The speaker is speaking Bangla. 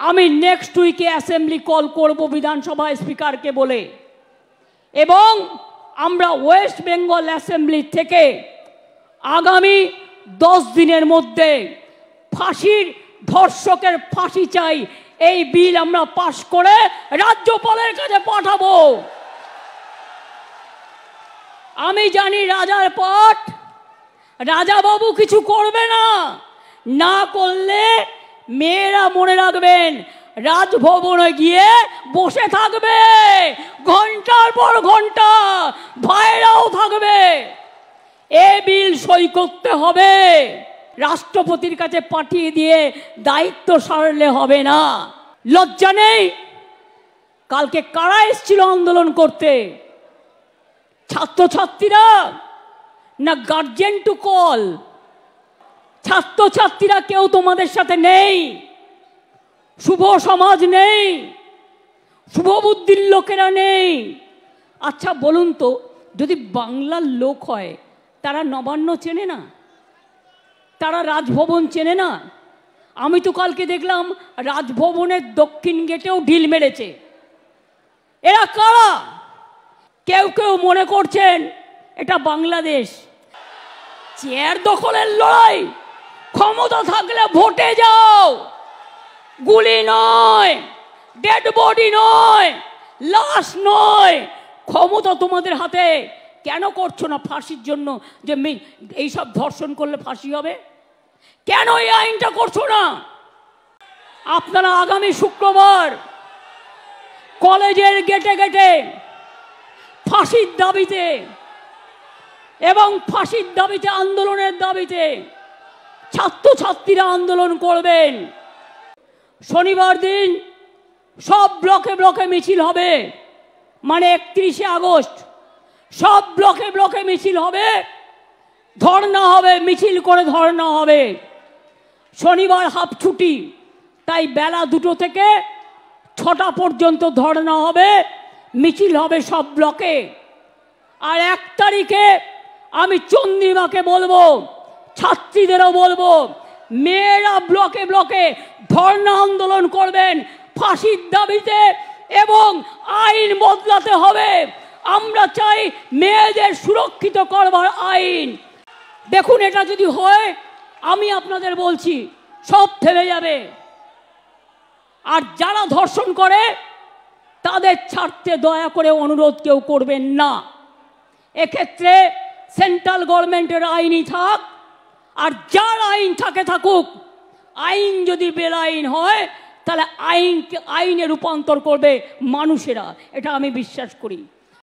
আমি নেক্সট উইকে অ্যাসেম্বলি কল করব বিধানসভা স্পিকারকে বলে, এবং আমরা ওয়েস্ট বেঙ্গল অ্যাসেম্বলি থেকে আগামী 10 দিনের মধ্যে ফাঁসির ধর্ষকের ফাঁসি চাই এই বিল আমরা পাশ করে রাজ্যপালের কাছে পাঠাবো। আমি জানি রাজার পাঠ, রাজাবাবু কিছু করবে না, না করলে মেয়েরা মনে রাখবেন রাজভবনে গিয়ে বসে থাকবে ঘন্টার পর ঘন্টা, ভাইরাও থাকবে। এ বিল সই করতে হবে, রাষ্ট্রপতির কাছে পাঠিয়ে দিয়ে দায়িত্ব সারলে হবে না। লজ্জা নেই? কালকে কারা এসেছিল আন্দোলন করতে? ছাত্রছাত্রীরা না গার্জেন টু কল? ছাত্রছাত্রীরা কেউ তোমাদের সাথে নেই, শুভ সমাজ নেই, শুভ বুদ্ধির লোকেরা নেই। আচ্ছা বলুন তো, যদি বাংলার লোক হয় তারা নবান্ন চেনে না? তারা রাজভবন চেনে না? আমি তো কালকে দেখলাম রাজভবনের দক্ষিণ গেটেও ঢিল মেরেছে। এরা কারা? কেউ কেউ মনে করছেন এটা বাংলাদেশ। চেয়ার দখলের লড়াই, ক্ষমতা থাকলে ভোটে যাও, গুলি নয়, ডেড বডি নয়, লাশ নয়, ক্ষমতা তোমাদের হাতে। কেন করছো না ফাঁসির জন্য, যে এইসব ধর্ষণ করলে ফাঁসি হবে? কেন এই আইনটা করছো না? আপনারা আগামী শুক্রবার কলেজের গেটে গেটে ফাঁসির দাবিতে এবং ফাঁসির দাবিতে, আন্দোলনের দাবিতে ছাত্রছাত্রীরা আন্দোলন করবেন। শনিবার দিন সব ব্লকে ব্লকে মিছিল হবে, মানে 31শে আগস্ট সব ব্লকে ব্লকে মিছিল হবে, ধর্ণা হবে, মিছিল করে ধর্ণা হবে। শনিবার হাফ ছুটি, তাই বেলা 2টো থেকে 6টা পর্যন্ত ধর্ণা হবে, মিছিল হবে সব ব্লকে। আর 1 তারিখে আমি চন্দ্রিমাকে বলবো, ছাত্রীদেরও বলবো, মেয়েরা ব্লকে ব্লকে ধর্ণা আন্দোলন করবেন ফাঁসির দাবিতে, এবং আইন বদলাতে হবে। আমরা চাই মেয়েদের সুরক্ষিত করবার আইন। দেখুন, এটা যদি হয়, আমি আপনাদের বলছি সব থেমে যাবে। আর যারা ধর্ষণ করে তাদের ছাড়তে দয়া করে অনুরোধ কেউ করবেন না। এক্ষেত্রে সেন্ট্রাল গভর্নমেন্টের আইনই থাক, আর যার আইন থাকে থাকুক। আইন যদি বেআইন হয় তাহলে আইনে রূপান্তর করবে মানুষেরা, এটা আমি বিশ্বাস করি।